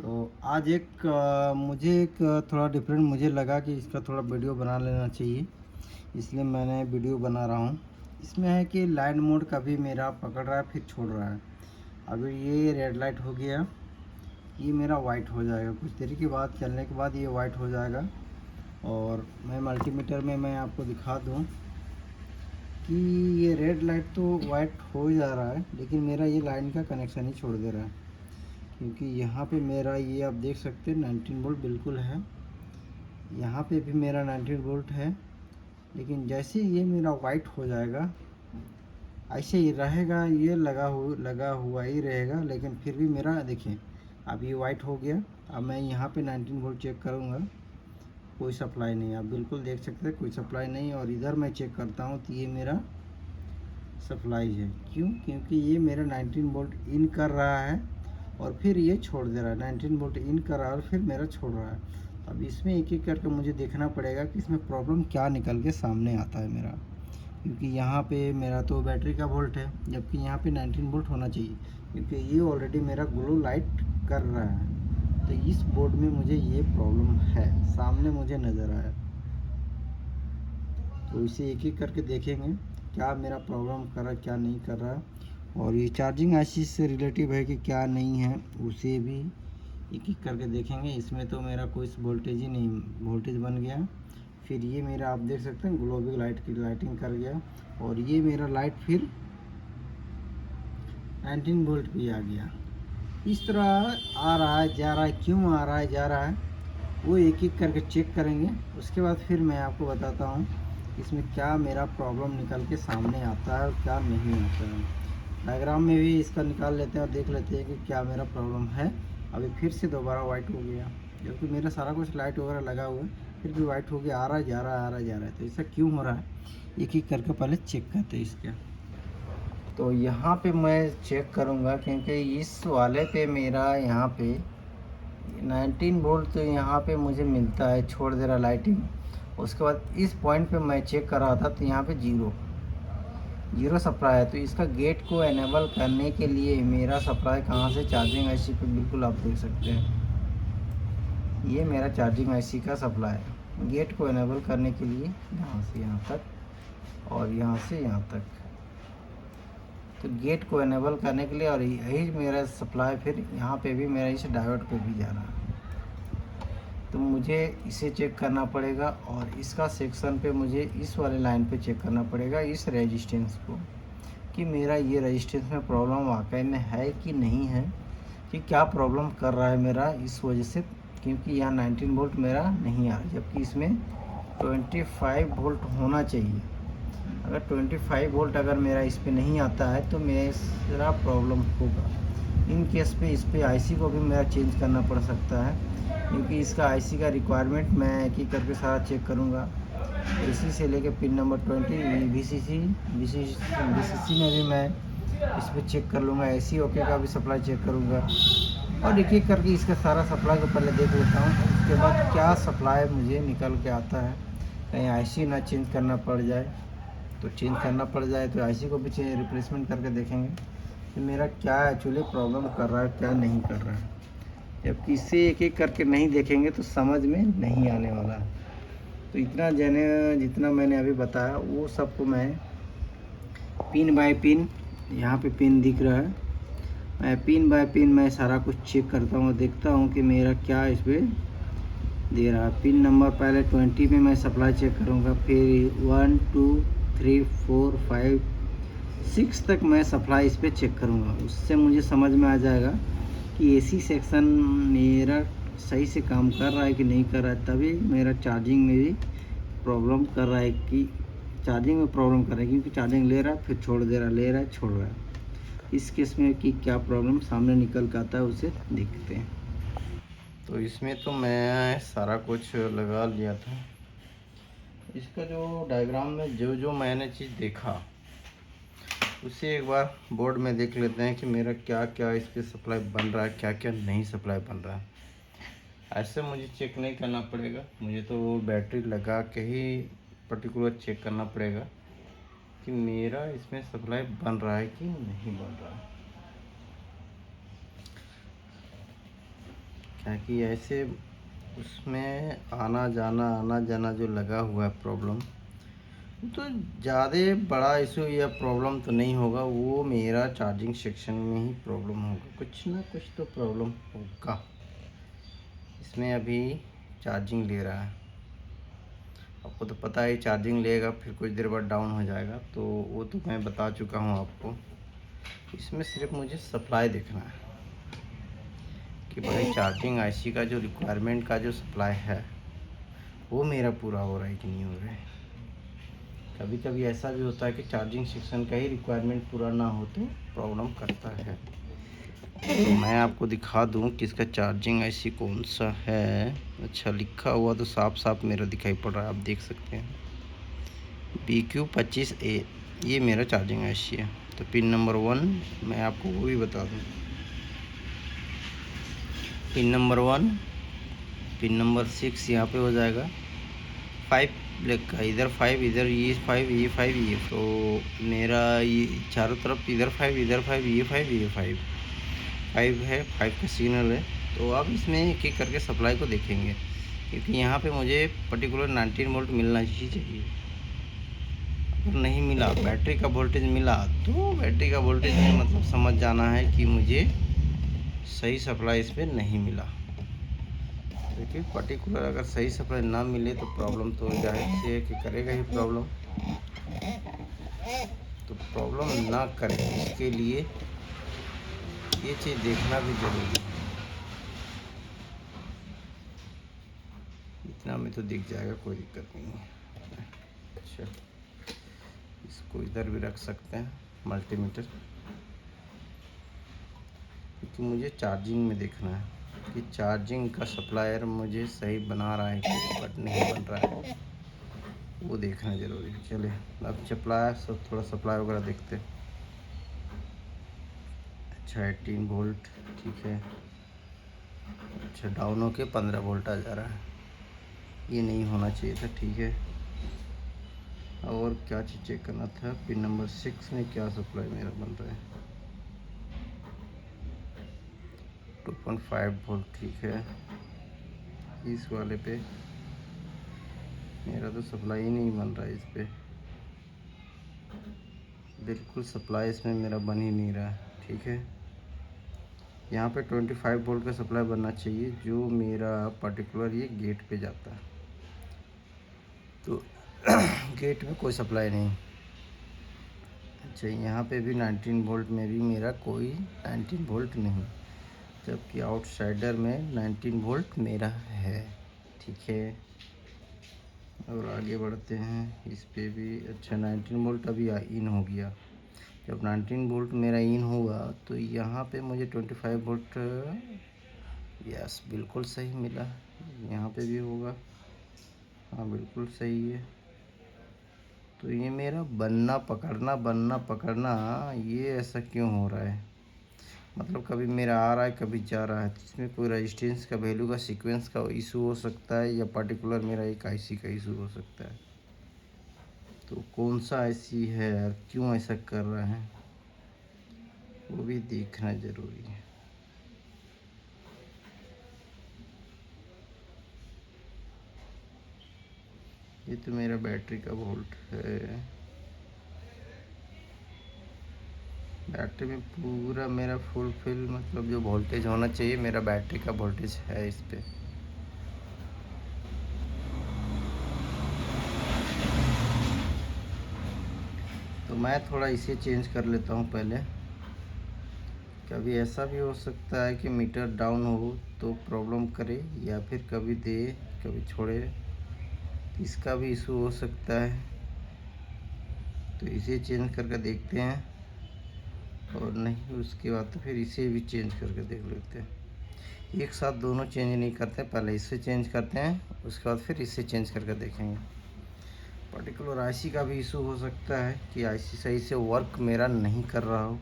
तो आज मुझे थोड़ा डिफरेंट मुझे लगा कि इसका थोड़ा वीडियो बना लेना चाहिए, इसलिए मैंने वीडियो बना रहा हूँ। इसमें है कि लाइट मोड कभी मेरा पकड़ रहा है फिर छोड़ रहा है। अभी ये रेड लाइट हो गया, ये मेरा वाइट हो जाएगा, कुछ देर के बाद चलने के बाद ये वाइट हो जाएगा। और मैं मल्टीमीटर में मैं आपको दिखा दूँ कि ये रेड लाइट तो वाइट हो जा रहा है, लेकिन मेरा ये लाइन का कनेक्शन ही छोड़ दे रहा है। क्योंकि यहाँ पे मेरा ये आप देख सकते हैं 19 वोल्ट बिल्कुल है, यहाँ पे भी मेरा 19 वोल्ट है, लेकिन जैसे ये मेरा वाइट हो जाएगा ऐसे ही रहेगा, ये लगा हुआ ही रहेगा। लेकिन फिर भी मेरा देखिए अब ये वाइट हो गया। अब मैं यहाँ पे 19 वोल्ट चेक करूँगा, कोई सप्लाई नहीं, आप बिल्कुल देख सकते हैं कोई सप्लाई नहीं। और इधर मैं चेक करता हूँ तो ये मेरा सप्लाई है। क्यों? क्योंकि ये मेरा 19 वोल्ट इन कर रहा है और फिर ये छोड़ दे रहा है। 19 वोल्ट इन कर रहा है और फिर मेरा छोड़ रहा है। अब इसमें एक एक करके मुझे देखना पड़ेगा कि इसमें प्रॉब्लम क्या निकल के सामने आता है मेरा। क्योंकि यहाँ पे मेरा तो बैटरी का वोल्ट है, जबकि यहाँ पे 19 वोल्ट होना चाहिए, क्योंकि ये ऑलरेडी मेरा ग्लो लाइट कर रहा है। तो इस बोर्ड में मुझे ये प्रॉब्लम है, सामने मुझे नज़र आया। तो इसे एक एक करके देखेंगे क्या मेरा प्रॉब्लम कर रहा है क्या नहीं कर रहा है। और ये चार्जिंग आईसी से रिलेटिव है कि क्या नहीं है, उसे भी एक एक करके देखेंगे। इसमें तो मेरा कोई वोल्टेज ही नहीं, वोल्टेज बन गया। फिर ये मेरा आप देख सकते हैं ग्लोबल लाइट की लाइटिंग कर गया, और ये मेरा लाइट फिर 19 वोल्ट भी आ गया। इस तरह आ रहा है जा रहा है, क्यों आ रहा है जा रहा है वो एक एक करके चेक करेंगे। उसके बाद फिर मैं आपको बताता हूँ इसमें क्या मेरा प्रॉब्लम निकल के सामने आता है और क्या नहीं आता है। डायग्राम में भी इसका निकाल लेते हैं और देख लेते हैं कि क्या मेरा प्रॉब्लम है। अभी फिर से दोबारा वाइट हो गया, जबकि मेरा सारा कुछ लाइट वगैरह लगा हुआ है, फिर भी वाइट हो गया, आ रहा है जा रहा है, आ रहा है जा रहा है। तो ऐसा क्यों हो रहा है एक एक करके पहले चेक करते हैं इसका। तो यहाँ पे मैं चेक करूँगा, क्योंकि इस वाले पे मेरा यहाँ पे 19 वोल्ट तो यहाँ पे मुझे मिलता है, छोड़ दे रहा लाइटिंग। उसके बाद इस पॉइंट पे मैं चेक कर रहा था तो यहाँ पे जीरो सप्लाई है। तो इसका गेट को एनेबल करने के लिए मेरा सप्लाई कहाँ से, चार्जिंग आईसी पे बिल्कुल आप देख सकते हैं, ये मेरा चार्जिंग आईसी का सप्लाई है। गेट को एनेबल करने के लिए यहाँ से यहाँ तक और यहाँ से यहाँ तक, तो गेट को एनेबल करने के लिए, और यही मेरा सप्लाई फिर यहाँ पे भी मेरा इस डायोड पे भी जा रहा है। तो मुझे इसे चेक करना पड़ेगा और इसका सेक्शन पे मुझे इस वाले लाइन पे चेक करना पड़ेगा, इस रेजिस्टेंस को, कि मेरा ये रेजिस्टेंस में प्रॉब्लम वाकई में है कि नहीं है, कि क्या प्रॉब्लम कर रहा है मेरा इस वजह से। क्योंकि यहाँ 19 वोल्ट मेरा नहीं आ रहा, जबकि इसमें 25 वोल्ट होना चाहिए। अगर 25 वोल्ट अगर मेरा इस पर नहीं आता है तो मेरा प्रॉब्लम होगा। इन केस पे इस पर आईसी को भी मेरा चेंज करना पड़ सकता है, क्योंकि इसका आईसी का रिक्वायरमेंट मैं एक ही करके सारा चेक करूँगा। एसी से लेके पिन नंबर 20 वीसीसी में भी मैं इस पर चेक कर लूँगा, एसी ओके का भी सप्लाई चेक करूँगा। और एक एक करके इसका सारा सप्लाई को पहले देख लेता हूँ, उसके बाद क्या सप्लाई मुझे निकल के आता है। कहीं आईसी ना चेंज करना पड़ जाए, तो चेंज करना पड़ जाए तो आईसी को भी रिप्लेसमेंट करके देखेंगे कि मेरा क्या एक्चुअली प्रॉब्लम कर रहा है क्या नहीं कर रहा है। जबकि इसे एक एक करके नहीं देखेंगे तो समझ में नहीं आने वाला। तो इतना जितना मैंने अभी बताया वो सबको मैं पिन बाय पिन, यहाँ पे पिन दिख रहा है, मैं पिन बाय पिन मैं सारा कुछ चेक करता हूँ, देखता हूँ कि मेरा क्या इस पर दे रहा है। पिन नंबर पहले 20 पे मैं सप्लाई चेक करूँगा, फिर 1 2 3 4 5 6 तक मैं सप्लाई इस पर चेक करूँगा। उससे मुझे समझ में आ जाएगा कि एसी सेक्शन मेरा सही से काम कर रहा है कि नहीं कर रहा है। तभी मेरा चार्जिंग में भी प्रॉब्लम कर रहा है, कि चार्जिंग में प्रॉब्लम कर रहा है, क्योंकि चार्जिंग ले रहा है फिर छोड़ दे रहा है, ले रहा है छोड़ रहा है। इस केस में कि क्या प्रॉब्लम सामने निकल कर आता है उसे देखते हैं। तो इसमें तो मैं सारा कुछ लगा लिया था। इसका जो डायग्राम में जो जो मैंने चीज़ देखा उसे एक बार बोर्ड में देख लेते हैं कि मेरा क्या क्या इस पर सप्लाई बन रहा है, क्या क्या नहीं सप्लाई बन रहा है। ऐसे मुझे चेक नहीं करना पड़ेगा, मुझे तो बैटरी लगा के ही पर्टिकुलर चेक करना पड़ेगा कि मेरा इसमें सप्लाई बन रहा है कि नहीं बन रहा है। क्या कि ऐसे उसमें आना जाना जो लगा हुआ है प्रॉब्लम, तो ज़्यादा बड़ा इशू या प्रॉब्लम तो नहीं होगा, वो मेरा चार्जिंग सेक्शन में ही प्रॉब्लम होगा, कुछ ना कुछ तो प्रॉब्लम होगा। इसमें अभी चार्जिंग ले रहा है, आपको तो पता है चार्जिंग लेगा फिर कुछ देर बाद डाउन हो जाएगा, तो वो तो मैं बता चुका हूँ आपको। इसमें सिर्फ मुझे सप्लाई देखना है कि भाई चार्जिंग आईसी का जो रिक्वायरमेंट का जो सप्लाई है वो मेरा पूरा हो रहा है कि नहीं हो रहा है। कभी कभी ऐसा भी होता है कि चार्जिंग सेक्शन का ही रिक्वायरमेंट पूरा ना हो तो प्रॉब्लम करता है। तो मैं आपको दिखा दूं कि इसका चार्जिंग आईसी कौन सा है। अच्छा, लिखा हुआ तो साफ साफ मेरा दिखाई पड़ रहा है, आप देख सकते हैं BQ25A, ये मेरा चार्जिंग आईसी है। तो पिन नंबर 1 मैं आपको वो भी बता दूं, पिन नंबर 1, पिन नंबर 6 यहाँ पे हो जाएगा, 5 ब्लैक का, इधर 5, इधर ये 5, ये 5, ये, तो मेरा ये चारों तरफ इधर 5, इधर 5, ये 5, ये 5 है, 5 का सिग्नल है। तो अब इसमें एक एक करके सप्लाई को देखेंगे, क्योंकि यहाँ पे मुझे पर्टिकुलर 19 वोल्ट मिलना ही चाहिए। अगर नहीं मिला, बैटरी का वोल्टेज मिला, तो बैटरी का वोल्टेज में मतलब समझ जाना है कि मुझे सही सप्लाई इस पर नहीं मिला। देखिए पर्टिकुलर अगर सही सप्लाई ना मिले तो प्रॉब्लम तो जाहिर सी है कि करेगा ही प्रॉब्लम। तो प्रॉब्लम ना करे इसके लिए ये चीज़ देखना भी जरूरी है। इतना में तो दिख जाएगा, कोई दिक्कत नहीं है। अच्छा, इसको इधर भी रख सकते हैं मल्टीमीटर, क्योंकि मुझे चार्जिंग में देखना है कि चार्जिंग का सप्लायर मुझे सही बना रहा है कि बट नहीं बन रहा है, वो देखना ज़रूरी है। चले अब सप्लाई सब थोड़ा सप्लाई वगैरह देखते हैं। अच्छा 18 वोल्ट, ठीक है। अच्छा डाउन होके 15 वोल्ट आ जा रहा है, ये नहीं होना चाहिए था, ठीक है। और क्या चीज़ चेक करना था, पिन नंबर 6 में क्या सप्लाई मेरा बन रहा है, 2.5 वोल्ट, ठीक है। इस वाले पे मेरा तो सप्लाई ही नहीं बन रहा है, इस पे बिल्कुल सप्लाई इसमें मेरा बन ही नहीं रहा है, ठीक है। यहाँ पे 25 वोल्ट का सप्लाई बनना चाहिए, जो मेरा पर्टिकुलर ये गेट पे जाता है, तो गेट में कोई सप्लाई नहीं। अच्छा यहाँ पे भी 19 वोल्ट में भी मेरा कोई 19 वोल्ट नहीं, जबकि आउटसाइडर में 19 वोल्ट मेरा है, ठीक है। और आगे बढ़ते हैं, इस पे भी अच्छा 19 वोल्ट अभी इन हो गया। जब 19 वोल्ट मेरा इन हुआ तो यहाँ पे मुझे 25 वोल्ट, यस बिल्कुल सही मिला। यहाँ पे भी होगा, हाँ बिल्कुल सही है। तो ये मेरा बनना पकड़ना ये ऐसा क्यों हो रहा है, मतलब कभी मेरा आ रहा है कभी जा रहा है। तो इसमें कोई रेजिस्टेंस का वैल्यू का सीक्वेंस का इशू हो सकता है, या पर्टिकुलर मेरा एक आईसी का इशू हो सकता है। तो कौन सा आईसी है और क्यों ऐसा कर रहा है, वो भी देखना ज़रूरी है। ये तो मेरा बैटरी का वोल्ट है, बैटरी में पूरा मेरा फुल मतलब जो वोल्टेज होना चाहिए मेरा बैटरी का वोल्टेज है इस पे। तो मैं थोड़ा इसे चेंज कर लेता हूँ पहले। कभी ऐसा भी हो सकता है कि मीटर डाउन हो तो प्रॉब्लम करे, या फिर कभी दे कभी छोड़े, इसका भी इशू हो सकता है। तो इसे चेंज करके देखते हैं, और नहीं उसके बाद तो फिर इसे भी चेंज करके देख लेते हैं। एक साथ दोनों चेंज नहीं करते, पहले इससे चेंज करते हैं, उसके बाद फिर इससे चेंज करके देखेंगे। पर्टिकुलर आईसी का भी इशू हो सकता है कि आईसी सही से वर्क मेरा नहीं कर रहा हो,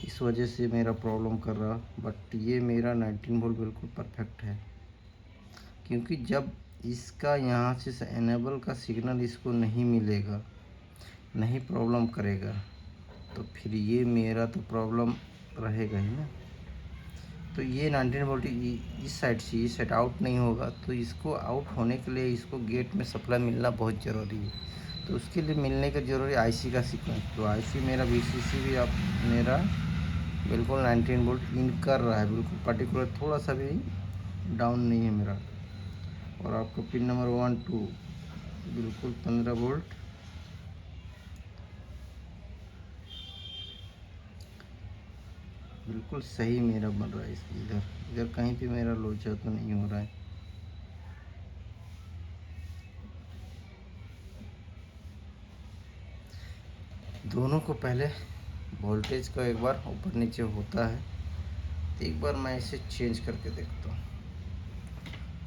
इस वजह से मेरा प्रॉब्लम कर रहा। बट ये मेरा 19 वोल्ट बिल्कुल परफेक्ट है, क्योंकि जब इसका यहाँ से एनेबल का सिग्नल इसको नहीं मिलेगा, नहीं प्रॉब्लम करेगा, तो फिर ये मेरा तो प्रॉब्लम रहेगा ही ना। तो ये 19 वोल्ट इस साइड से, इस साइड आउट नहीं होगा, तो इसको आउट होने के लिए इसको गेट में सप्लाई मिलना बहुत ज़रूरी है। तो उसके लिए मिलने का ज़रूरी आईसी का सीक्वेंस। तो आईसी मेरा वीसीसी भी आप मेरा बिल्कुल 19 वोल्ट इन कर रहा है, बिल्कुल पर्टिकुलर, थोड़ा सा भी डाउन नहीं है मेरा। और आपको पिन नंबर 1 2 बिल्कुल 15 वोल्ट, बिल्कुल सही मेरा बन रहा है। इसकी इधर इधर कहीं पे मेरा लोचा तो नहीं हो रहा है। दोनों को पहले वोल्टेज का एक बार ऊपर नीचे होता है, तो एक बार मैं इसे चेंज करके देखता हूँ,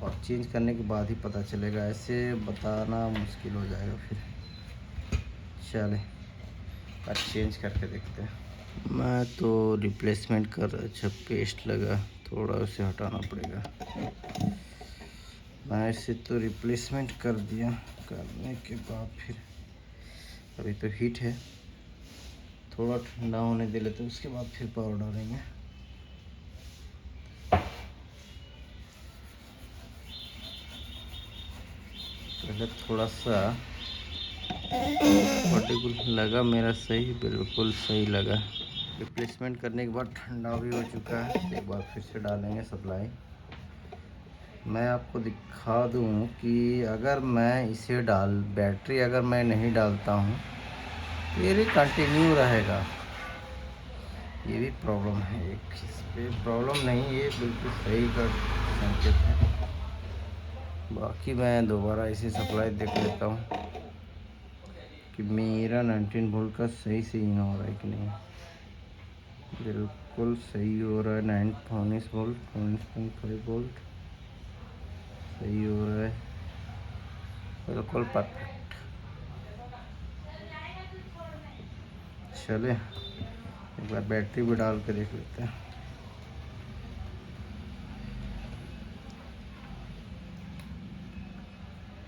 और चेंज करने के बाद ही पता चलेगा, ऐसे बताना मुश्किल हो जाएगा फिर। चले पर चेंज करके देखते हैं। मैं तो रिप्लेसमेंट कर, अच्छा पेस्ट लगा, थोड़ा उसे हटाना पड़ेगा। मैं इसे तो रिप्लेसमेंट कर दिया, करने के बाद फिर अभी तो हीट है, थोड़ा ठंडा होने दे लेते, उसके बाद फिर पावर डालेंगे। पहले थोड़ा सा पर्टिकुलर लगा मेरा सही, बिल्कुल सही लगा। रिप्लेसमेंट करने के बाद ठंडा भी हो चुका है, एक बार फिर से डालेंगे सप्लाई। मैं आपको दिखा दूं कि अगर मैं इसे बैटरी अगर मैं नहीं डालता हूं तो ये भी कंटिन्यू रहेगा। ये भी प्रॉब्लम है एक, इस पर प्रॉब्लम नहीं, ये बिल्कुल सही का संकेत है। बाकी मैं दोबारा इसे सप्लाई देख लेता हूँ कि मेरा 19 वोल्ट का सही से इन हो रहा है कि नहीं। बिल्कुल सही हो रहा है, 19 वोल्ट, 19.5 वोल्ट सही हो रहा है, बिल्कुल परफेक्ट। चले एक बार बैटरी भी डाल के देख लेते हैं।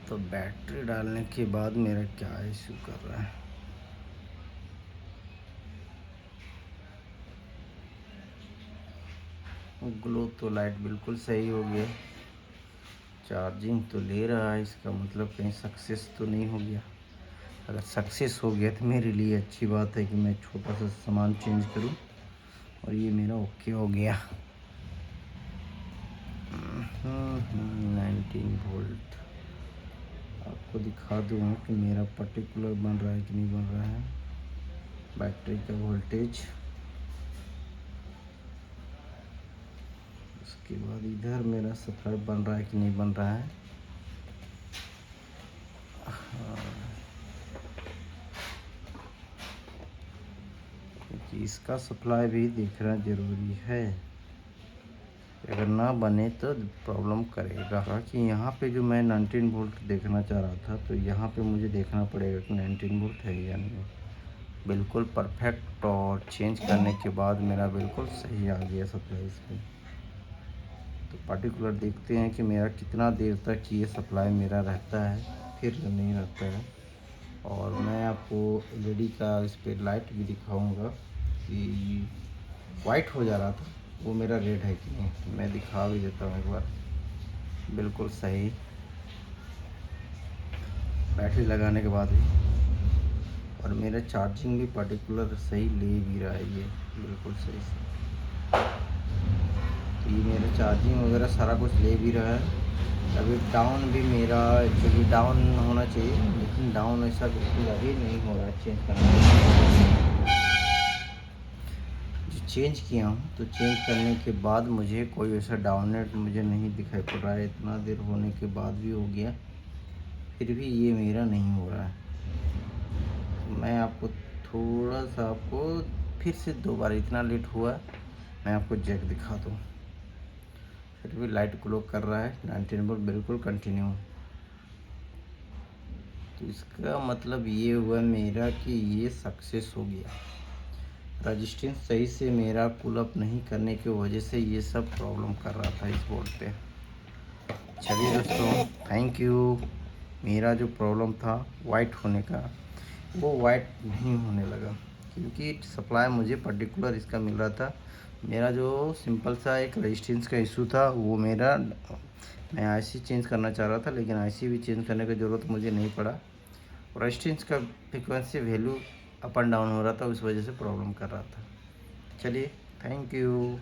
तो बैटरी डालने के बाद मेरा क्या इशू कर रहा है। ग्लो तो लाइट बिल्कुल सही हो गया, चार्जिंग तो ले रहा है, इसका मतलब कहीं सक्सेस तो नहीं हो गया। अगर सक्सेस हो गया तो मेरे लिए अच्छी बात है कि मैं छोटा सा सामान चेंज करूं, और ये मेरा ओके हो गया। 19 वोल्ट आपको दिखा दूँ कि मेरा पर्टिकुलर बन रहा है कि नहीं बन रहा है। बैटरी का वोल्टेज, उसके बाद इधर मेरा सप्लाई बन रहा है कि नहीं बन रहा है। क्योंकि इसका सप्लाई भी देखना ज़रूरी है, अगर ना बने तो प्रॉब्लम करेगा। बाकी यहाँ पे जो मैं 19 वोल्ट देखना चाह रहा था, तो यहाँ पे मुझे देखना पड़ेगा कि 19 वोल्ट है या नहीं। बिल्कुल परफेक्ट, और चेंज करने के बाद मेरा बिल्कुल सही आ गया सप्लाई इसमें। तो पर्टिकुलर देखते हैं कि मेरा कितना देर तक ये सप्लाई मेरा रहता है, फिर नहीं रहता है। और मैं आपको एलईडी का इस पर लाइट भी दिखाऊंगा कि वाइट हो जा रहा था, वो मेरा रेड है कि नहीं, तो मैं दिखा भी देता हूँ एक बार। बिल्कुल सही बैटरी लगाने के बाद भी, और मेरा चार्जिंग भी पर्टिकुलर सही ले भी रहा है, ये बिल्कुल सही से। तो ये मेरा चार्जिंग वगैरह सारा कुछ ले भी रहा है। अभी डाउन भी मेरा एक्चुअली डाउन होना चाहिए, लेकिन डाउन ऐसा बिल्कुल अभी नहीं हो रहा है। चेंज करना जो चेंज किया हूँ, तो चेंज करने के बाद मुझे कोई ऐसा डाउननेट मुझे नहीं दिखाई पड़ रहा है। इतना देर होने के बाद भी हो गया, फिर भी ये मेरा नहीं हो रहा है। मैं आपको थोड़ा सा आपको फिर से दोबारा, इतना लेट हुआ, मैं आपको जैक दिखा दूँ। फिर भी लाइट ग्लो कर रहा है, 19 वोल्ट बिल्कुल कंटिन्यू। तो इसका मतलब ये हुआ मेरा कि ये सक्सेस हो गया। रजिस्टेंस सही से मेरा पुल अप नहीं करने की वजह से ये सब प्रॉब्लम कर रहा था इस बोर्ड पे। चलिए दोस्तों, थैंक यू। मेरा जो प्रॉब्लम था वाइट होने का, वो वाइट नहीं होने लगा। क्योंकि सप्लाई मुझे पर्टिकुलर इसका मिल रहा था। मेरा जो सिंपल सा एक रेजिस्टेंस का इशू था वो मेरा, मैं आईसी चेंज करना चाह रहा था, लेकिन आईसी भी चेंज करने की ज़रूरत मुझे नहीं पड़ा। रेजिस्टेंस का frequency value up and down हो रहा था, उस वजह से प्रॉब्लम कर रहा था। चलिए, थैंक यू।